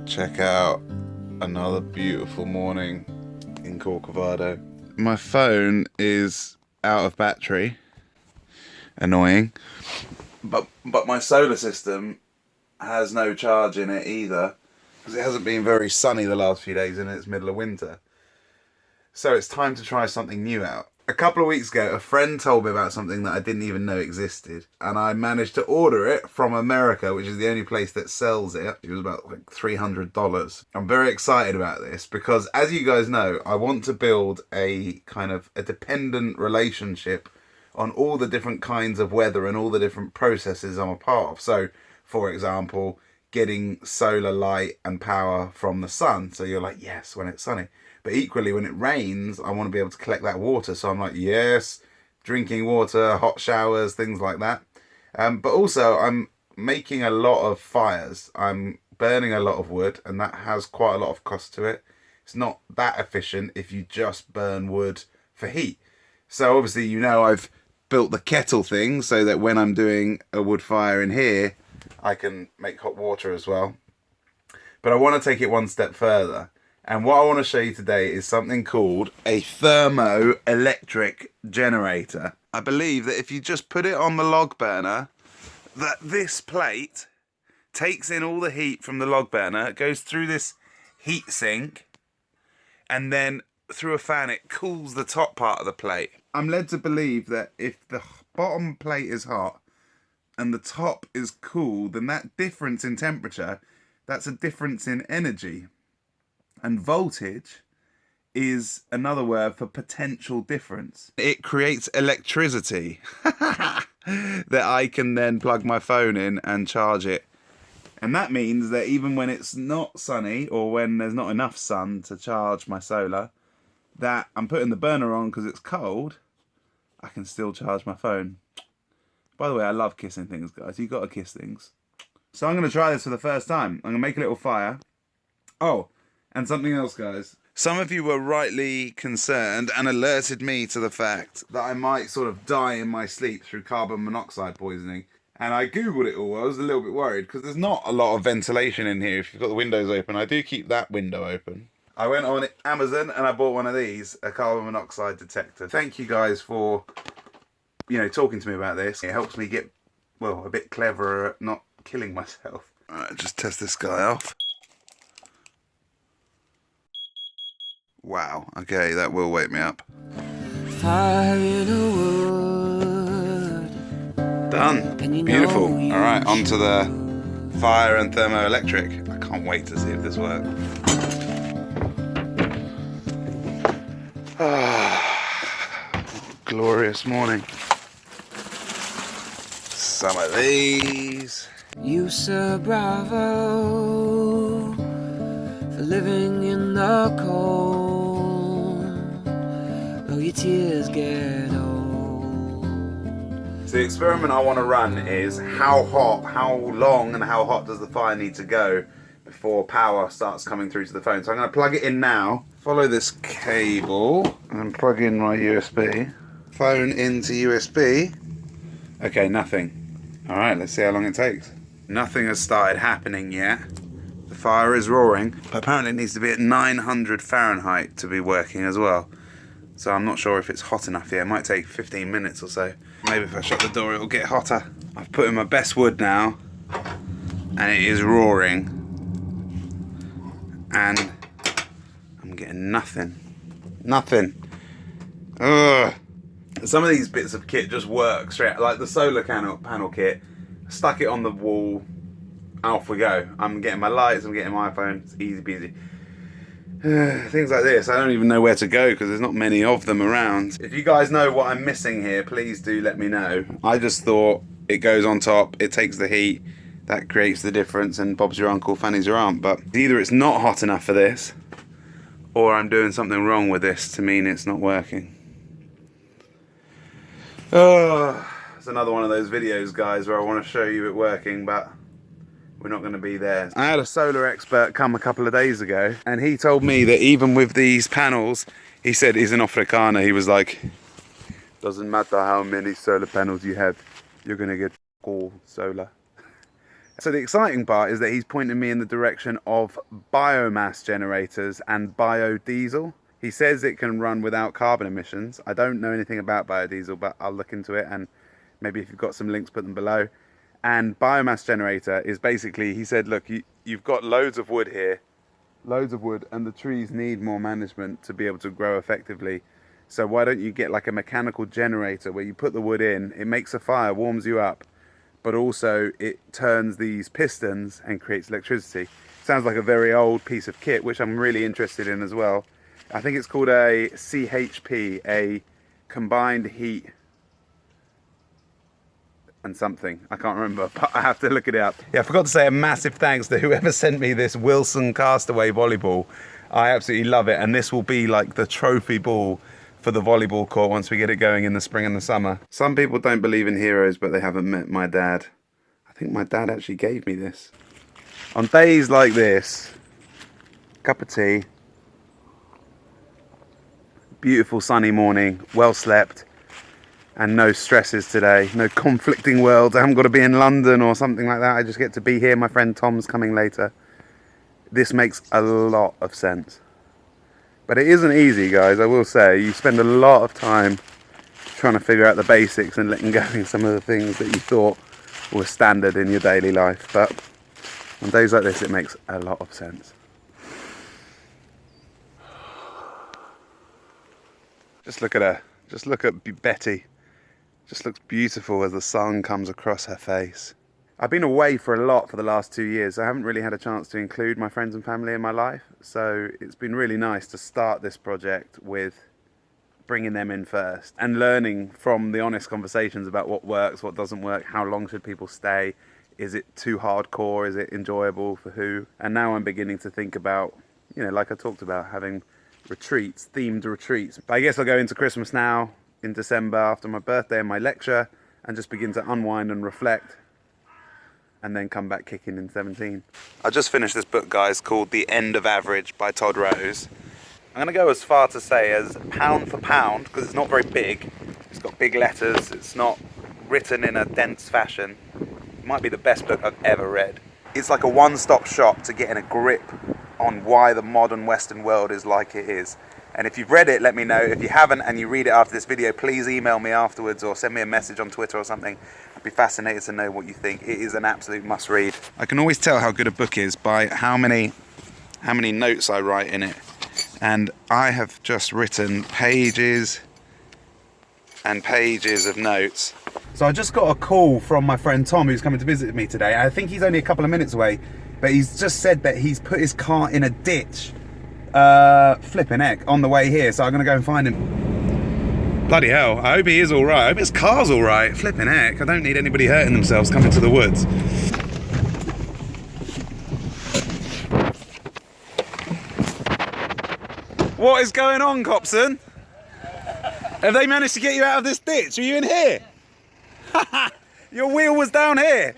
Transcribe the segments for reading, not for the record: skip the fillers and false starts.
Check out another beautiful morning in Corcovado. My phone is out of battery. Annoying. But my solar system has no charge in it either, because it hasn't been very sunny the last few days and it's middle of winter. So it's time to try something new out. A couple of weeks ago, a friend told me about something that I didn't even know existed, and I managed to order it from America, which is the only place that sells it. It was about like $300. I'm very excited about this because, as you guys know, I want to build a kind of a dependent relationship on all the different kinds of weather and all the different processes I'm a part of. So, for example, getting solar light and power from the sun. So you're like, yes, when it's sunny. But equally, when it rains, I want to be able to collect that water. So I'm like, yes, drinking water, hot showers, things like that. But also, I'm making a lot of fires. I'm burning a lot of wood, and that has quite a lot of cost to it. It's not that efficient if you just burn wood for heat. So obviously, you know, I've built the kettle thing so that when I'm doing a wood fire in here, I can make hot water as well. But I want to take it one step further. And what I want to show you today is something called a thermoelectric generator. I believe that if you just put it on the log burner, that this plate takes in all the heat from the log burner, goes through this heat sink, and then through a fan it cools the top part of the plate. I'm led to believe that if the bottom plate is hot and the top is cool, then that difference in temperature, that's a difference in energy. And voltage is another word for potential difference. It creates electricity that I can then plug my phone in and charge it. And that means that even when it's not sunny, or when there's not enough sun to charge my solar, that I'm putting the burner on because it's cold, I can still charge my phone. By the way, I love kissing things, guys. You got to kiss things. So I'm going to try this for the first time. I'm going to make a little fire. Oh, and something else, guys. Some of you were rightly concerned and alerted me to the fact that I might sort of die in my sleep through carbon monoxide poisoning. And I googled it all. I was a little bit worried because there's not a lot of ventilation in here if you've got the windows open. I do keep that window open. I went on Amazon and I bought one of these, a carbon monoxide detector. Thank you guys for, talking to me about this. It helps me get, a bit cleverer at not killing myself. All right, just test this guy off. Wow, okay, that will wake me up. Fire in a wood. Done. Beautiful. Alright, on to the fire and thermoelectric. I can't wait to see if this works. Glorious morning. Some of these. You sir, bravo, for living in the cold. Your tears get old. So the experiment I want to run is how long and how hot does the fire need to go before power starts coming through to the phone. So I'm going to plug it in now, follow this cable and plug in my USB. Phone into USB. Okay, nothing. Alright, let's see how long it takes. Nothing has started happening yet. The fire is roaring, but apparently it needs to be at 900 Fahrenheit to be working as well. So I'm not sure if it's hot enough yet. It might take 15 minutes or so. Maybe if I shut the door it'll get hotter. I've put in my best wood now, and it is roaring. And I'm getting nothing. Nothing. Ugh. Some of these bits of kit just work straight, like the solar panel kit. Stuck it on the wall, off we go. I'm getting my lights, I'm getting my iPhone, it's easy peasy. Things like this, I don't even know where to go because there's not many of them around. If you guys know what I'm missing here, please do let me know. I just thought it goes on top, it takes the heat, that creates the difference, and Bob's your uncle, Fanny's your aunt. But either it's not hot enough for this, or I'm doing something wrong with this to mean it's not working. Oh, it's another one of those videos, guys, where I want to show you it working, but we're not going to be there. I had a solar expert come a couple of days ago, and he told me that even with these panels, he said he's an Afrikaner, he was like, doesn't matter how many solar panels you have, you're going to get all solar. So the exciting part is that he's pointing me in the direction of biomass generators and biodiesel. He says it can run without carbon emissions. I don't know anything about biodiesel, but I'll look into it, and maybe if you've got some links, put them below. And biomass generator is basically, he said, look, you've got loads of wood here, loads of wood, and the trees need more management to be able to grow effectively. So why don't you get like a mechanical generator where you put the wood in, it makes a fire, warms you up, but also it turns these pistons and creates electricity. Sounds like a very old piece of kit, which I'm really interested in as well. I think it's called a CHP, a combined heat and something. I can't remember, but I have to look it up. Yeah, I forgot to say a massive thanks to whoever sent me this Wilson Castaway volleyball. I absolutely love it, and this will be like the trophy ball for the volleyball court once we get it going in the spring and the summer. Some people don't believe in heroes, but they haven't met my dad. I think my dad actually gave me this. On days like this, cup of tea, beautiful sunny morning, well slept, and no stresses today, no conflicting worlds. I haven't got to be in London or something like that. I just get to be here. My friend Tom's coming later. This makes a lot of sense. But it isn't easy, guys, I will say. You spend a lot of time trying to figure out the basics and letting go of some of the things that you thought were standard in your daily life. But on days like this, it makes a lot of sense. Just look at her. Just look at Betty. Just looks beautiful as the sun comes across her face. I've been away for a lot for the last 2 years. So I haven't really had a chance to include my friends and family in my life. So it's been really nice to start this project with bringing them in first and learning from the honest conversations about what works, what doesn't work, how long should people stay, is it too hardcore, is it enjoyable for who? And now I'm beginning to think about, you know, like I talked about, having retreats, themed retreats. But I guess I'll go into Christmas now, in December, after my birthday and my lecture, and just begin to unwind and reflect, and then come back kicking in 17. I just finished this book, guys, called The End of Average by Todd Rose. I'm going to go as far to say as pound for pound, because it's not very big. It's got big letters. It's not written in a dense fashion. It might be the best book I've ever read. It's like a one-stop shop to getting a grip on why the modern Western world is like it is. And if you've read it, let me know. If you haven't and you read it after this video, please email me afterwards or send me a message on Twitter or something. I'd be fascinated to know what you think. It is an absolute must read. I can always tell how good a book is by how many notes I write in it. And I have just written pages and pages of notes. So I just got a call from my friend Tom, who's coming to visit me today. I think he's only a couple of minutes away, but he's just said that he's put his car in a ditch. Flipping heck, on the way here, so I'm gonna go and find him. Bloody hell, I hope he is alright. I hope his car's alright. Flipping heck, I don't need anybody hurting themselves coming to the woods. What is going on, Copson? Have they managed to get you out of this ditch? Are you in here? Your wheel was down here.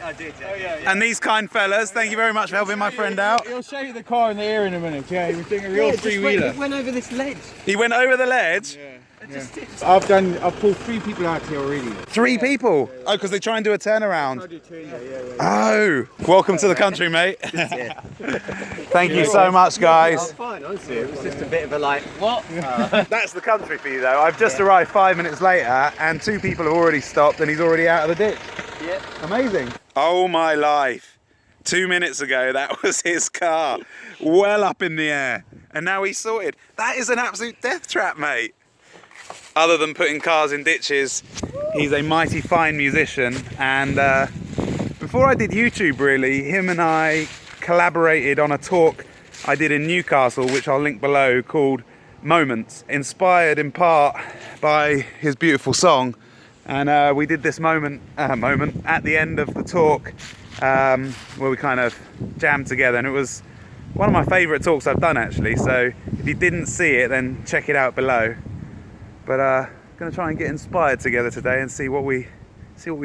I did, yeah. Oh, yeah. And these kind fellas, thank you very much for helping my friend out. He'll show you the car in the air in a minute, yeah. He was doing a real three-wheeler. He went over this ledge. He went over the ledge? Yeah. I've pulled 3 people out here already. 3 people? Oh, because they try and do a turnaround. Oh, welcome to the country, mate. Thank you so much, guys. I'm fine, honestly. It was just a bit of a like, what? That's the country for you, though. I've just arrived 5 minutes later, and 2 people have already stopped, and he's already out of the ditch. Yeah. Amazing. Oh my life. 2 minutes ago, that was his car. Well up in the air. And now he's sorted. That is an absolute death trap, mate. Other than putting cars in ditches, he's a mighty fine musician. And before I did YouTube, really, him and I collaborated on a talk I did in Newcastle, which I'll link below, called Moments, inspired in part by his beautiful song. And we did this moment at the end of the talk where we kind of jammed together, and it was one of my favourite talks I've done, actually. So if you didn't see it, then check it out below. But gonna try and get inspired together today and see what we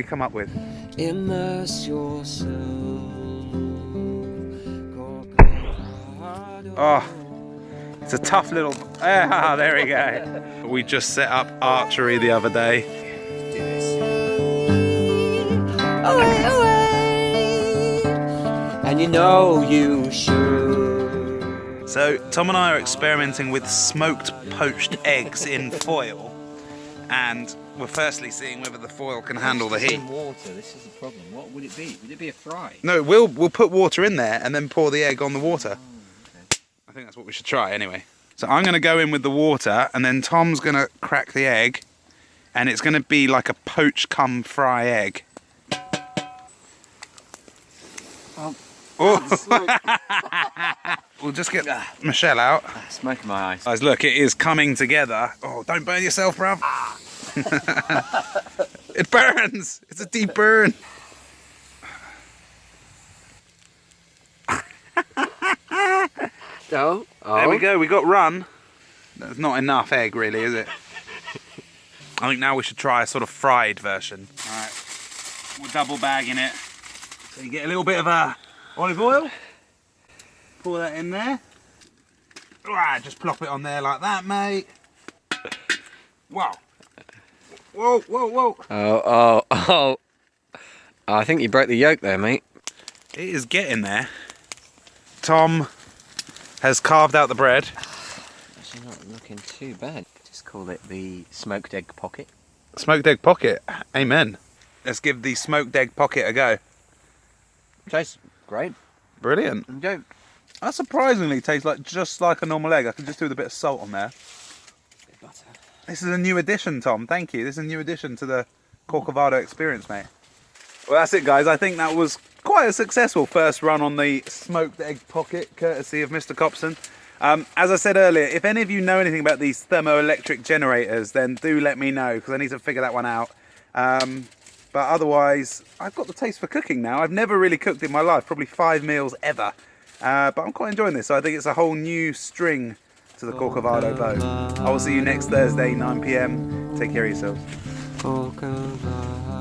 come up with. Immerse yourself. Oh, it's a tough little. Ah, there we go. We just set up archery the other day. Away, away. and you know you should. So Tom and I are experimenting with smoked poached eggs in foil, and we're firstly seeing whether the foil can handle the heat. In water, this is the problem. What would it be? Would it be a fry? No, we'll put water in there and then pour the egg on the water. Oh, okay. I think that's what we should try anyway. So I'm going to go in with the water, and then Tom's going to crack the egg, and it's going to be like a poach cum fry egg. Oh. We'll just get Michelle out. Smoking my eyes. Guys, look, it is coming together. Oh, don't burn yourself, bruv. It burns. It's a deep burn. Oh. There we go. We got run. That's not enough egg, really, is it? I think now we should try a sort of fried version. All right. We're double bagging it. So you get a little bit of olive oil. Pour that in there. Right, just plop it on there like that, mate. Wow. Whoa, whoa, whoa. Oh. I think you broke the yolk there, mate. It is getting there. Tom has carved out the bread. Actually not looking too bad. Just call it the smoked egg pocket. Smoked egg pocket. Amen. Let's give the smoked egg pocket a go. Tastes great. Brilliant. Okay. That surprisingly tastes like just like a normal egg. I could just do with a bit of salt on there. Bit of butter. This is a new addition, Tom. Thank you. This is a new addition to the CORCOVADO experience, mate. Well, that's it, guys. I think that was quite a successful first run on the smoked egg pocket, courtesy of Mr. Copson. As I said earlier, if any of you know anything about these thermoelectric generators, then do let me know, because I need to figure that one out. But otherwise, I've got the taste for cooking now. I've never really cooked in my life, probably 5 meals ever. But I'm quite enjoying this, so I think it's a whole new string to the CORCOVADO bow. I will see you next Thursday, 9 PM. Take care of yourselves. CORCOVADO.